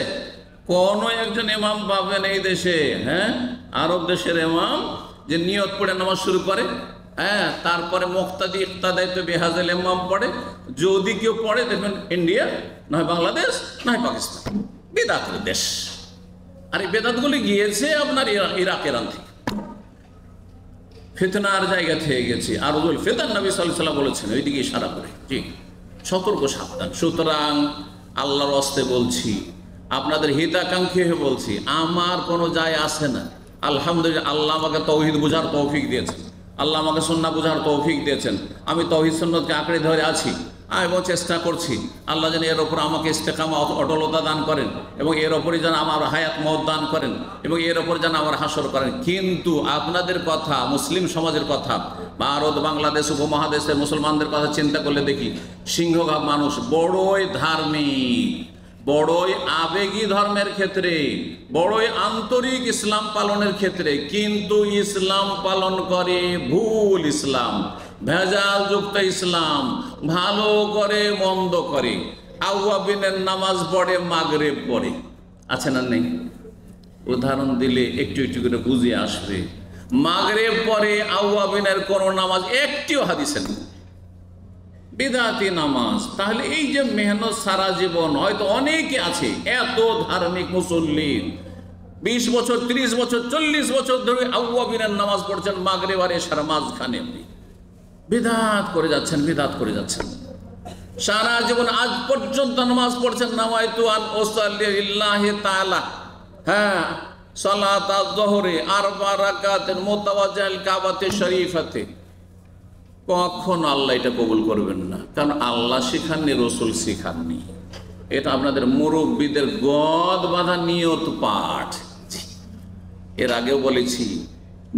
কোন একজন ইমাম পাবেন এই দেশে, হ্যাঁ, আরব দেশের ইমাম, যে নিয়ত পড়ে নামাজ শুরু করে, হ্যাঁ, তারপরে মুক্তাদি ইক্তাদায় তো বেহাজেল ইমাম পড়ে, যদি কেউ পড়ে দেখবেন ইন্ডিয়া, নয় বাংলাদেশ, নয় পাকিস্তান, বেদাতের দেশ। আর এই বেদাতগুলি গিয়েছে আপনার ইরাক ইরান থেকে, ফিতনার জায়গা থেকে গেছে। আর ফিতনা নবী সাল্লাল্লাহু আলাইহি ওয়াসাল্লাম বলেছেন, ওইদিকে ইশারা করে, জি, সতর্ক সাবধান। সুতরাং আল্লাহর হস্তে বলছি, আপনাদের হিতাকাঙ্ক্ষী হয়ে বলছি, আমার কোনো যায় আসে না। আলহামদুলিল্লাহ, আল্লাহ আমাকে তাওহীদ বোঝার তৌফিক দিয়েছেন, আল্লাহ আমাকে সুন্নাহ বোঝার তৌফিক দিয়েছেন। আমি তাওহীদ সুন্নাতকে আঁকড়ে ধরে আছি এবং চেষ্টা করছি। আল্লাহ যেন এর ওপর আমাকে ইস্তেকামত, অটলতা দান করেন, এবং এর ওপরই যেন আমার হায়াত মওত দান করেন, এবং এর ওপর যেন আমার হাসর করেন। কিন্তু আপনাদের কথা, মুসলিম সমাজের কথা, ভারত, বাংলাদেশ, উপমহাদেশের মুসলমানদের কথা চিন্তা করলে দেখি, সিংহভাগ মানুষ বড়ই ধার্মিক, বড়ই আবেগী ধর্মের ক্ষেত্রে, বড়ই আন্তরিক ইসলাম পালনের ক্ষেত্রে, কিন্তু ইসলাম পালন করে ভুল ইসলাম, ভেজাল যুক্ত ইসলাম, ভালো করে মন্দ করে, আউয়াবিনের নামাজ পড়ে, মাগরিব পড়ে, আছে না নেই? উদাহরণ দিলে একটু একটু করে বুঝে আসবে। মাগরিব পড়ে, আউয়াবিনের কোন নামাজ একটিও হাদিসে নেই, বিদাতি নামাজ। তাহলে এই যে মেহনত সারা জীবন, হয়তো অনেকে আছে এত ধার্মিক মুসল্লি, 20 বছর, 30 বছর, 40 বছর ধরে আউয়াবিনের নামাজ পড়ছেন, মাগরিব আর এশার মাঝখানে বিদাত করে যাচ্ছেন, বিদাত করে যাচ্ছেন। সারা জীবন আজ পর্যন্ত নামাজ পড়ছেন, নাওয়াইতু আন উসাল্লি লিল্লাহি তাআলা, হ্যাঁ, সালাত আয-যুহরি 4 রাকাতের মুতাওয়াজ্জিহাল কাবাতে শরীফাতে। কখন আল্লাহ এটা কবুল করবেন না, কারণ আল্লাহ শিখাননি, রসুল শিখাননি। এটা আপনাদের মুরব্বীদের গদ বাঁধা নিয়ত পাঠ। এর আগেও বলেছি,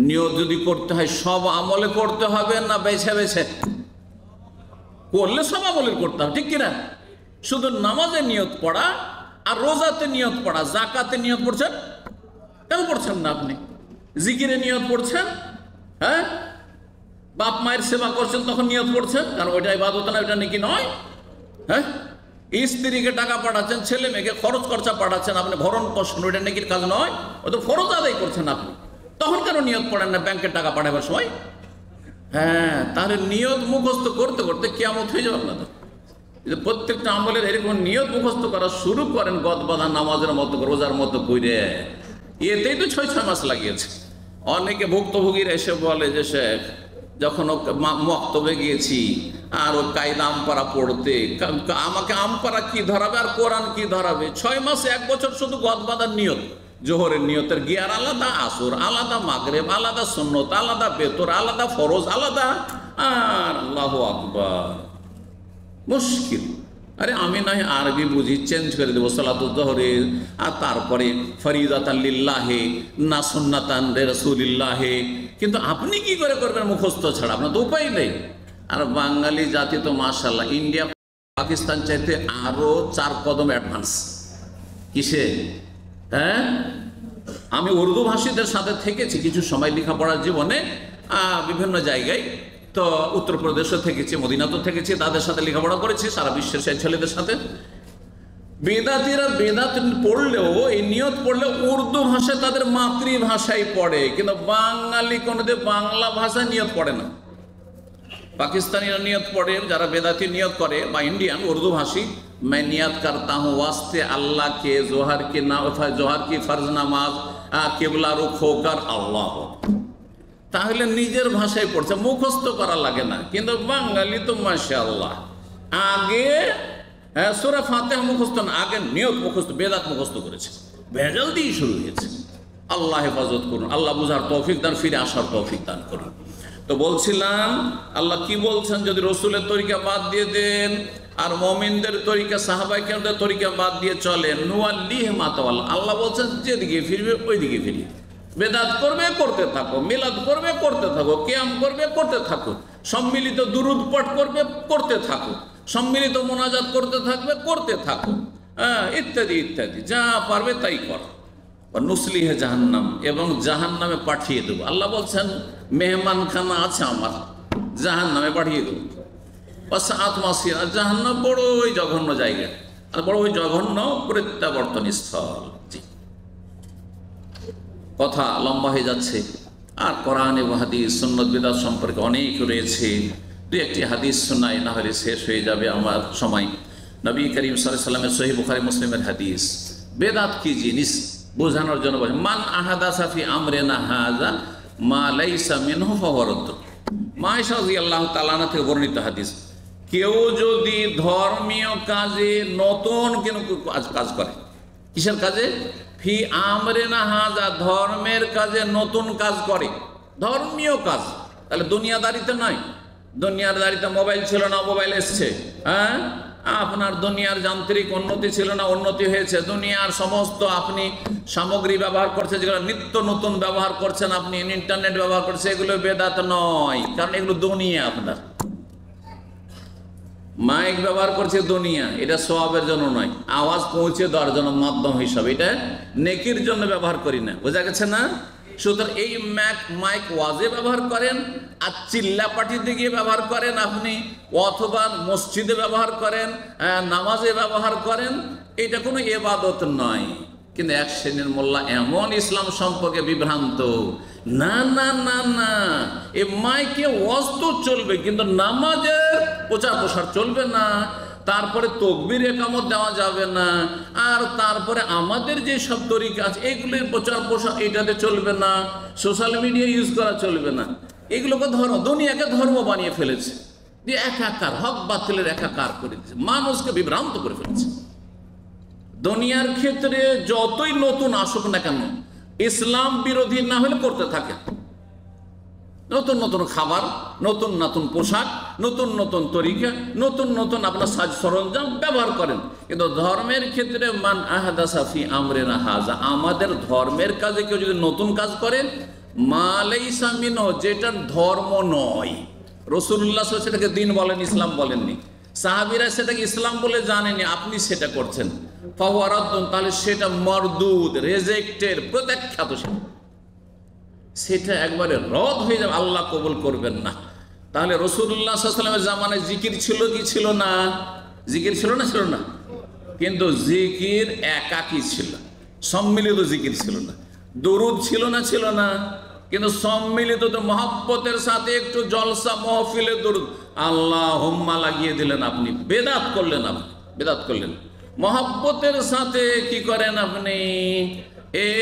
নিয়ত যদি করতে হয় সব আমলে করতে হবে, না বেছে বেছে করলে সব আমলের করতে হবে, ঠিক কিনা? শুধু নামাজে নিয়ত পড়া আর রোজাতে নিয়ত পড়া, জাকাতে নিয়ত পড়ছেন, কেন পড়ছেন না আপনি? জিকিরে নিয়ত পড়ছেন, হ্যাঁ, বাপ মায়ের সেবা করছেন তখন নিয়ত পড়ছেন, কারণ ওইটা ইবাদত না, ওইটা নাকি নয়, হ্যাঁ। স্ত্রীকে টাকা পাঠাচ্ছেন, ছেলে মেয়েকে খরচ খরচা পাঠাচ্ছেন, আপনি ভরণ পোষণ, ওইটা নাকির কাজ নয়, ওই তো ফরজ আদায় করছেন আপনি, তখন কেন নিয়ত পড়েন না ব্যাংকের টাকা পাঠাবার সময়? হ্যাঁ, তাহলে নিয়ত মুখস্থ করতে করতে কিয়ামত হয়ে যাবে আপনাদের। প্রত্যেকটা আমলের এরকম নিয়ত মুখস্থ করা শুরু করেন গদবাঁধা নামাজের মতো, রোজার মতো করে, এতেই তো 6 মাস লাগিয়েছে। অনেকে ভুক্তভোগীরা এসে বলে যে শেখ, যখন ও মক্তবে গিয়েছি আর ও কায়দা আমপারা পড়তে, আমাকে আমপারা কি ধরাবে আর কোরআন কি ধরাবে? 6 মাসে 1 বছর শুধু গদবাঁধার নিয়ত, জোহরের নিয়তের গিয়ার আলাদা, আসর আলাদা, মাগরিব আলাদা, সুন্নত আলাদা, বেতর আলাদা, ফরজ আলাদা, আর আল্লাহু আকবার, মুশকিল। আরে আমি নয় আরবি বুঝি, চেঞ্জ করে দেবো সালাতুল জোহরে, আর তারপরে ফরিদাতান লিল্লাহে না সুন্নাতান রাসূলিল্লাহে। কিন্তু আপনি কি করে করবেন মুখস্থ ছাড়া? আপনার তো উপায় নেই। আর বাঙালি জাতি তো মাশাআল্লাহ ইন্ডিয়া পাকিস্তান চাইতে আরো 4 কদম অ্যাডভান্স। কিসে? হ্যাঁ, আমি উর্দু ভাষীদের সাথে থেকেছি কিছু সময় লেখাপড়ার জীবনে, বিভিন্ন জায়গায়। তো উত্তরপ্রদেশও থেকেছি, মদিনাতেও থেকেছি, তাদের সাথে লেখাপড়া করেছি, সারা বিশ্বের সেই ছেলেদের সাথে। বেদাতিরা বেদাত পড়লেও, এই নিয়ত পড়লেও উর্দু ভাষায় তাদের মাতৃভাষায় পড়ে, কিন্তু বাঙালি কোনোদিন বাংলা ভাষায় নিয়ত পড়ে না। পাকিস্তানিরা নিয়ত পড়ে, যারা বেদাতি নিয়ত করে, বা ইন্ডিয়ান উর্দু ভাষী, मैं नियत करता हूँ वास्ते अल्लाह के जोहर की फर्ज नमाज किबला रुख होकर अल्लाह। তাহলে নিজের ভাষায় পড়ছে, মুখস্থ করা লাগে না। কিন্তু বাঙালি তো মাশাআল্লাহ আগে সূরা ফাতিহা মুখস্থ না, আগে নিয়ত মুখস্থ, বেদাত মুখস্থ করেছে, ভেজাল দিয়ে শুরু হয়েছে। আল্লাহ হেফাজত করুন, আল্লাহ বুঝার তৌফিক দান, ফিরে আসার তৌফিক দান করুন। তো বলছিলাম আল্লাহ কি বলছেন, যদি রসুলের তরিকা বাদ দিয়ে দেন আর মুমিনদের তরিকা, সাহাবায়ে কেরামদের তরিকা বাদ দিয়ে চলেন, নুয়াল্লিহি মা তাওয়াল্লা, আল্লাহ বলছেন যেদিকে ফিরবে ওই দিকে ফিরিয়ে। বেদাত করবে করতে থাকো, মিলাদ করবে করতে থাকো, কিয়াম করবে করতে থাকো, সম্মিলিত দুরুদ পাঠ করবে করতে থাকো, সম্মিলিত মোনাজাত করতে থাকবে করতে থাকো, ইত্যাদি ইত্যাদি, যা পারবে তাই কর। নুসলিহে জাহান্নাম, এবং জাহান্নামে পাঠিয়ে দেবো। আল্লাহ বলছেন মেহমানখানা আছে আমার, জাহান্নামে পাঠিয়ে দেবো। আত্মাসিরা, জাহান্নাম বড়ই জঘন্য জায়গা, আর বড়ই জঘন্য প্রত্যাবর্তন স্থল। কথা লম্বা হয়ে যাচ্ছে, আর কোরআন এবং হাদিস সুন্নাত বিদআত সম্পর্কে অনেক রয়েছে। 2-1টি হাদিস শোনাই, না হলে শেষ হয়ে যাবে আমার সময়। নবী করিম সাল্লাল্লাহু আলাইহি ওয়াসাল্লামের সহিহ বুখারী মুসলিমের হাদিস, বেদাত কি জিনিস বোঝানোর জন্য বলে, মান আহাদাসা ফি আমরিনা হাযা মা লাইসা মিনহু ফাহুয়া রাদ্দ। মা আয়েশা রাদিয়াল্লাহু তাআলা আনহা থেকে বর্ণিত হাদিস, কেউ যদি ধর্মীয় কাজে নতুন কোনো কাজ করে, কিসের কাজে? ফি আমরিনা হাযা, ধর্মের কাজে নতুন কাজ করে, ধর্মীয় কাজ। তাহলে দুনিয়াদারিতে নয়, দুনিয়াদারিতে মোবাইল ছিল না, মোবাইল এসছে, হ্যাঁ, আপনার দুনিয়ার যান্ত্রিক উন্নতি ছিল না, উন্নতি হয়েছে, দুনিয়ার সমস্ত আপনি সামগ্রী ব্যবহার করছেন, যেগুলো নিত্য নতুন ব্যবহার করছেন, আপনি ইন্টারনেট ব্যবহার করছেন, এগুলো বেদাত নয়, কারণ এগুলো দুনিয়া। আপনার মাইক ব্যবহার করছে দুনিয়া, এটা সওয়াবের জন্য নয়, আওয়াজ পৌঁছে দেওয়ার জন্য মাধ্যম হিসাবে, এটা নেকির জন্য ব্যবহার করি না। বোঝা গেছে না? সুতরাং এই মাইক ওয়াজে ব্যবহার করেন, আর চিল্লা পাটিতে গিয়ে ব্যবহার করেন আপনি, অথবা মসজিদে ব্যবহার করেন, নামাজে ব্যবহার করেন, এটা কোনো ইবাদত নয়। কিন্তু এক শ্রেণীর মোল্লা এমন ইসলাম সম্পর্কে বিভ্রান্ত, না না না না, এ মাইকে ওয়াজ তো চলবে, কিন্তু নামাজের প্রচার প্রসার চলবে না, তারপরে তকবীর একামত দেওয়া যাবে না, আর তারপরে আমাদের যে সব তরিকা আছে এগুলির প্রচার প্রসার এটাতে চলবে না, সোশ্যাল মিডিয়া ইউজ করা চলবে না। এগুলোকে ধর্ম, দুনিয়াকে ধর্ম বানিয়ে ফেলেছে, দিয়ে একাকার, হক বাতিলের একাকার করে দিয়েছে, মানুষকে বিভ্রান্ত করে ফেলেছে। দুনিয়ার ক্ষেত্রে যতই নতুন আসুক না কেন, ইসলাম বিরোধী না হলে করতে থাকে। নতুন নতুন খাবার, নতুন নতুন পোশাক, নতুন নতুন তরিকা, নতুন নতুন আপনার সাজ সরঞ্জাম ব্যবহার করেন, কিন্তু ধর্মের ক্ষেত্রে মান আহাদাসা ফি আমরিনা হাযা, আমাদের ধর্মের কাজে কেউ যদি নতুন কাজ করেন, মা লাইসা মিনহু, যেটা ধর্ম নয়, রাসূলুল্লাহ সাল্লাল্লাহু আলাইহি ওয়াসাল্লাম সেটাকে দিন বলেন, ইসলাম বলেননি, সাহাবীরা সেটাকে ইসলাম বলে জানেনি, আপনি সেটা করছেন, ফাহুয়া রাদ্দুন, তাহলে সেটা মরদুদ, রিজেক্টেড, প্রত্যাখ্যাত, সেটা একবারে রদ হয়ে যাবে, আল্লাহ কবুল করবেন না। তাহলে রাসূলুল্লাহ সাল্লাল্লাহু আলাইহি ওয়াসাল্লামের জামানায় জিকির ছিল কি ছিল না? জিকির ছিল না? ছিল না। কিন্তু জিকির একাকী ছিল, সম্মিলিত জিকির ছিল না। দরুদ ছিল না? ছিল না। কিন্তু সম্মিলিত মহব্বতের সাথে একটু জলসা মহফিলে দরুদ আল্লাহুম্মা লাগিয়ে দিলেন, আপনি বেদাত করলেন। আপনি বেদাত করলেন। মহব্বতের সাথে কি করেন আপনি?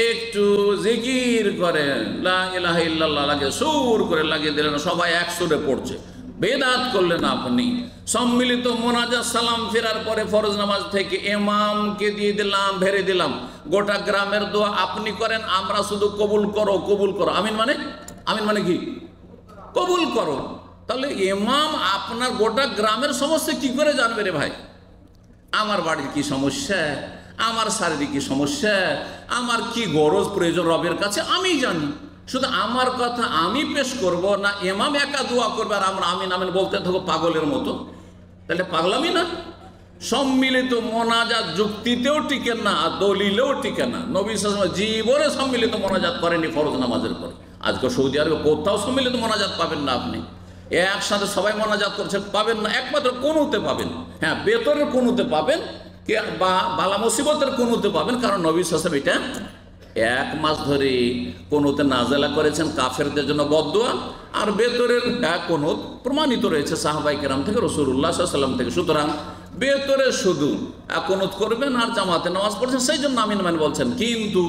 একটু জিকির করেন, লা ইলাহা ইল্লাল্লাহ লাগে সুর করে লাগিয়ে দিলেন, সবাই এক সুরে পড়ছে, বেদাত করলেন আপনি। সম্মিলিত মোনাজাত সালাম ফেরার পরে ফরজ নামাজ থেকে ইমামকে দিয়ে দিলাম, ভেরে দিলাম, গোটা গ্রামের দোয়া আপনি করেন, আমরা শুধু কবুল করো কবুল করো। আমিন মানে, আমিন মানে কি? কবুল করো। তাহলে ইমাম আপনার গোটা গ্রামের সমস্যা কি করে জানবে রে ভাই? আমার বাড়ির কি সমস্যা, আমার শারীরিক কি সমস্যা, আমার কি গরজ প্রয়োজন রবের কাছে আমি জানি। শুধু আমার কথা আমি পেশ করব না, ইমাম একা দোয়া করবে আর আমরা আমিন আমিন বলতে থাকবো পাগলের মতো? তাহলে পাগলামি না? সম্মিলিত মোনাজাত যুক্তিতেও টিকে না, দলিলেও টিকে না। নবী সাল্লাল্লাহু আলাইহি ওয়াসাল্লাম জীবনে সম্মিলিত মোনাজাত করেনি ফরজ নামাজের পরে। আজকে সৌদি আরবে কোথাও সম্মিলিত মোনাজাত পাবেন না আপনি। একসাথে সবাই মোনাজাত করছে পাবেন না, একমাত্র কুনুতে পাবেন। হ্যাঁ, বেতরের কুনুতে পাবেন, বা বালা মুসিবতের কুনুতে পাবেন, কারণ নবী সাল্লাল্লাহু আলাইহি ওয়াসাল্লাম এটা 1 মাস ধরে কুনুতে নাজেলা করেছেন কাফেরদের জন্য বদদুয়া, আর বেতরের কুনুত প্রমাণিত রয়েছে সাহাবায়ে কেরাম থেকে, রাসূলুল্লাহ সাল্লাল্লাহু আলাইহি ওয়াসাল্লাম থেকে। সুতরাং বেতরে শুধু কুনুত করবেন আর জামাতে নামাজ পড়ছেন, সেই জন্য আমিন আমিন বলছেন। কিন্তু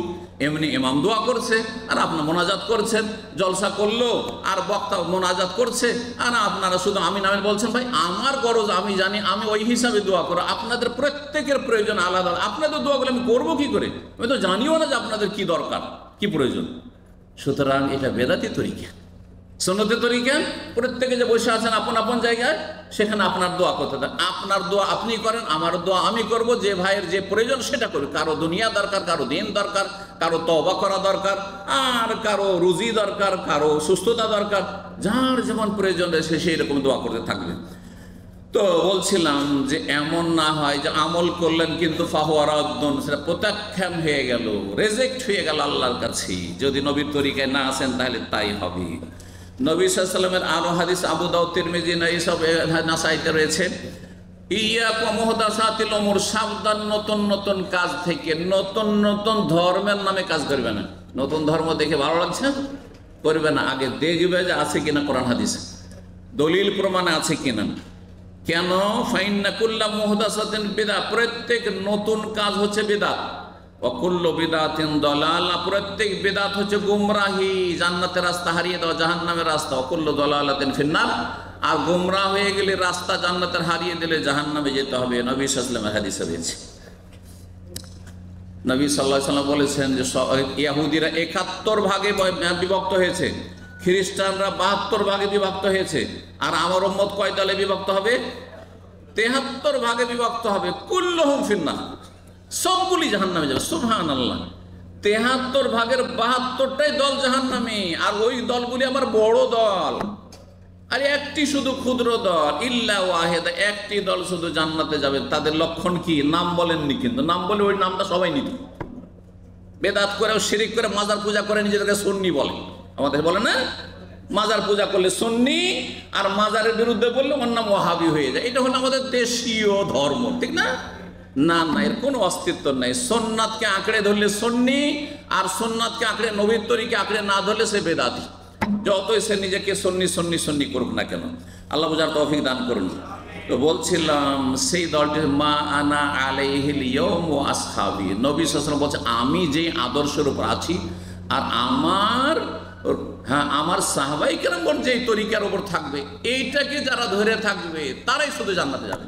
এমনি ইমাম দোয়া করছে আর আপনার মোনাজাত করছেন, জলসা করলো আর বক্তা মোনাজাত করছে আর আপনারা শুধু আমিন আমিন বলছেন। ভাই আমার গরজ আমি জানি, আমি ওই হিসাবে দোয়া করো। আপনাদের প্রত্যেকের প্রয়োজন আলাদা। আপনাদের দোয়া করলে আমি করবো কি করে? আমি তো জানিও না যে আপনাদের কি দরকার, কি প্রয়োজন। সুতরাং এটা বেদাতি তরিকা, সুন্নতি তরিকা। প্রত্যেকে যে বসে আছেন আপন আপন জায়গায়, সেখানে আপনার দোয়া করতে দেন। আপনার দোয়া আপনি করেন, আমার দোয়া আমি করব। যে ভাইয়ের যে প্রয়োজন সেটা করবে। কারো দুনিয়া দরকার, কারো দিন দরকার, কারো তওবা করা দরকার, আর কারো রুজি দরকার, কারো সুস্থতা দরকার। যার যেমন প্রয়োজন রয়েছে সেই রকম দোয়া করতে থাকবে। তো বলছিলাম যে এমন না হয় যে আমল করলেন কিন্তু ফাহুয়ারাদ্দুন, সেটা প্রত্যাখ্যান হয়ে গেল, রেজেক্ট হয়ে গেল আল্লাহর কাছে। যদি নবীর তরিকায় না আসেন তাহলে তাই হবে। নবী সাল্লাল্লাহু আলাইহি ওয়াসাল্লামের আরো হাদিস আবু দাউদ, তিরমিজি, এইসব নাসাইতে রয়েছে, ইয়াকুম মুহদাসাতিল উমুর, সাবধান নতুন নতুন কাজ থেকে। নতুন নতুন ধর্মের নামে কাজ করবে না। নতুন ধর্ম দেখে ভালো লাগছে করবে না, আগে দেখবে যে আছে কিনা কোরআন হাদিসে, দলিল প্রমাণে আছে কিনা। কেন? ফাইন্না কুল্লা মুহদাসাতিন বিদআহ, প্রত্যেক নতুন কাজ হচ্ছে বিদআত। ওয়াকুল্লু বিদআতিন দালালা, প্রত্যেক বিদআত হচ্ছে গুমরাহি, জান্নাতের রাস্তা হারিয়ে দেওয়া, জাহান্নামের রাস্তা। ওয়াকুল্লু দালালাতিন ফিন্নার, আর গুমরাহ হয়ে গেলে রাস্তা জান্নাতের হারিয়ে দিলে জাহান্নামে যেতে হবে। নবী সাল্লাল্লাহু আলাইহি ওয়াসাল্লামের হাদিসে রয়েছে। নবী সাল্লাল্লাহু আলাইহি ওয়াসাল্লাম বলেছেন যে ইহুদিরা 71 ভাগে বিভক্ত হয়েছে, খ্রিস্টানরা 72 ভাগে বিভক্ত হয়েছে, আর আমার উম্মত কয় দলে বিভক্ত হবে? 73 ভাগে বিভক্ত হবে। কুল্লুহুম ফিন্নার, সবগুলি জাহান্নামে যাবে। সুবহানাল্লাহ, 73 ভাগের 72টাই দল জাহান্নামী, আর ওই দলগুলি আমার বড় দল। আর একটি শুধু ক্ষুদ্র দল, ইল্লা ওয়াহিদা, একটি দল শুধু জান্নাতে যাবে। তাদের লক্ষণ কি? নাম বলেননি, কিন্তু নাম বলে ওই নামটা সবাই নিত। বেদাত করে, শিরিক করে, মাজার পূজা করে নিজেদেরকে সুন্নি বলে। আমাদের বলে না, মাজার পূজা করলে সুন্নি, আর মাজারের বিরুদ্ধে বললে ওর নাম ওয়াহাবি হয়ে যায়। এটা হলো আমাদের দেশীয় ধর্ম, ঠিক না? না না, এর কোনো অস্তিত্ব নাই। সুন্নাতকে আঁকড়ে ধরলে সুন্নি, আর সুন্নাতকে আঁকড়ে নবীর তরিকে আঁকড়ে না ধরলে সে বেদাতি। যতই সে নিজেকে সুন্নি সুন্নি সুন্নি করুক না কেন, আল্লাহ বুঝার তৌফিক দান করুন। তো বলছিলাম সেই দলটি মা আনা আলাইহিল ইয়াউম ওয়া আসহাবি, নবী সাল্লাল্লাহু আলাইহি ওয়াসাল্লাম বলছে আমি যে আদর্শের উপর আছি আর আমার সাহাবায়ে কেরামগণ যে তরিকার উপর থাকবে, এইটাকে যারা ধরে থাকবে তারাই শুধু জান্নাতে যাবে।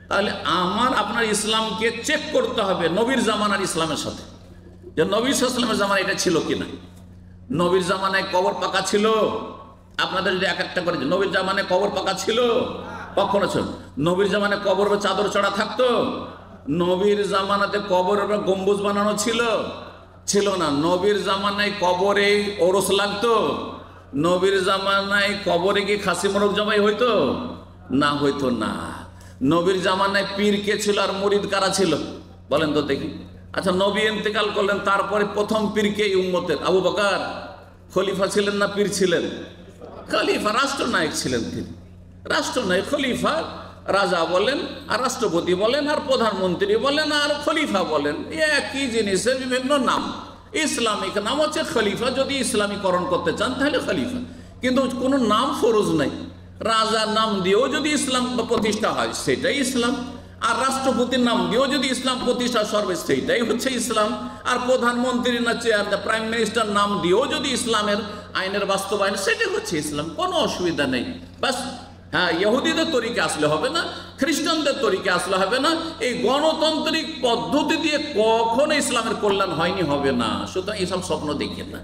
তাহলে আমার আপনার ইসলামকে চেক করতে হবে নবীর জামানার ইসলামের সাথে, যে নবী সাল্লাল্লাহু আলাইহি ওয়াসাল্লামের জামানায় এটা ছিল কিনা। নবীর জামানায় কবর পাকা ছিল? আপনাদের যদি এক একটা করে, নবীর জামানায় কবর পাকা ছিল? কখনো ছিল? নবীর জামানায় কবর চাদর চড়া থাকতো? নবীর জামানাতে কবরের গম্বুজ বানানো ছিল? ছিল না। নবীর জামানায় কবরে ওরস লাগতো? নবীর জামানায় কবরে কি খাসি মোরগ জবাই হইতো? না, হইতো না। নবীর জামানায় পীর কে ছিল আর মুরিদ কারা ছিল বলেন তো দেখি? আচ্ছা, নবী ইন্তেকাল করলেন, তারপরে প্রথম পীর কে উম্মতের? আবু বকর খলিফা ছিলেন না পীর ছিলেন? খলিফা, রাষ্ট্রনায়ক ছিলেন তিনি। রাষ্ট্রনায়ক, খলিফা, রাজা বলেন আর রাষ্ট্রপতি বলেন আর প্রধানমন্ত্রী বলেন আর খলিফা বলেন, একই জিনিসের বিভিন্ন নাম। ইসলামিক নাম হচ্ছে খলিফা। যদি ইসলামীকরণ করতে চান তাহলে খলিফা, কিন্তু কোনো নাম ফরজ নাই। রাজার নাম দিয়েও যদি ইসলাম প্রতিষ্ঠা হয় সেটাই ইসলাম, আর রাষ্ট্রপতির নাম দিয়েও যদি ইসলাম প্রতিষ্ঠা সর্বে সেইটাই হচ্ছে ইসলাম, আর প্রধানমন্ত্রী না প্রাইম মিনিস্টার নাম দিয়েও যদি ইসলামের আইনের বাস্তবায়ন সেটাই হচ্ছে ইসলাম। কোনো অসুবিধা নেই। বাস হ্যাঁ, ইহুদিদের তরিকে আসলে হবে না, খ্রিস্টানদের তরিকে আসলে হবে না। এই গণতান্ত্রিক পদ্ধতি দিয়ে কখনো ইসলামের কল্যাণ হয়নি, হবে না। সুতরাং এইসব স্বপ্ন দেখে না,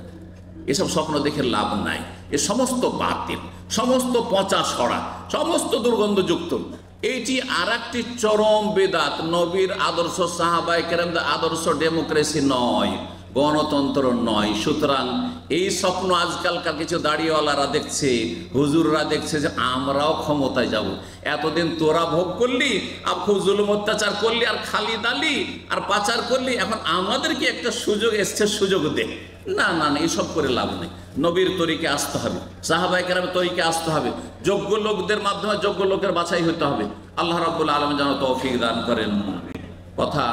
এসব স্বপ্ন দেখে লাভ নাই। এ সমস্ত বাতিল, সমস্ত পচা সরা, সমস্ত দুর্গন্ধযুক্ত। এইটি আর একটি চরম বেদাত। নবীর আদর্শ, সাহাবায়ে কেরামদের আদর্শ ডেমোক্রেসি নয়, গণতন্ত্র নয়। সুতরাং এই স্বপ্ন আজকালকার কিছু দাড়িওয়ালারা দেখছে, হুজুররা দেখছে যে আমরাও ক্ষমতায় যাব। এতদিন তোরা ভোগ করলি, আর খুব জুলুম অত্যাচার করলি, আর খালি দালি আর পাচার করলি, এখন আমাদেরকে একটা সুযোগ এসছে, সুযোগ দে। না না না, এসব করে লাভ নেই। নবীর তরিকে আসতে হবে, সাহাবায়ে কেরামের তরিকে আসতে হবে, যোগ্য লোকদের মাধ্যমে যোগ্য লোকের বাছাই হতে হবে। আল্লাহ রাব্বুল আলামিন যেন তৌফিক দান করেন। কথা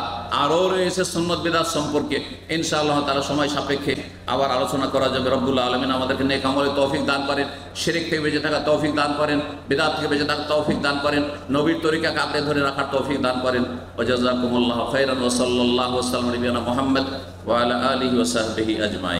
আরও রয়েছে সুন্নত বিদআত সম্পর্কে, ইনশাআল্লাহ তাআলা সময় সাপেক্ষে আবার আলোচনা করা যাবে। রব্বুল আলামিন আমাদেরকে নেক আমলে তৌফিক দান করেন, শিরক থেকে বেঁচে থাকার তৌফিক দান করেন, বিদআত থেকে বেঁচে থাকার তৌফিক দান করেন, নবীর তরিকাকে আঁকড়ে ধরে রাখার তৌফিক দান করেন। ওয়া জাযাকুমুল্লাহু খাইরান ওয়া সাল্লাল্লাহু ওয়া সাল্লাম আলা নবিয়িনা মুহাম্মদ ওয়া আলা আলিহি ওয়া সাহবিহি আজমাইন।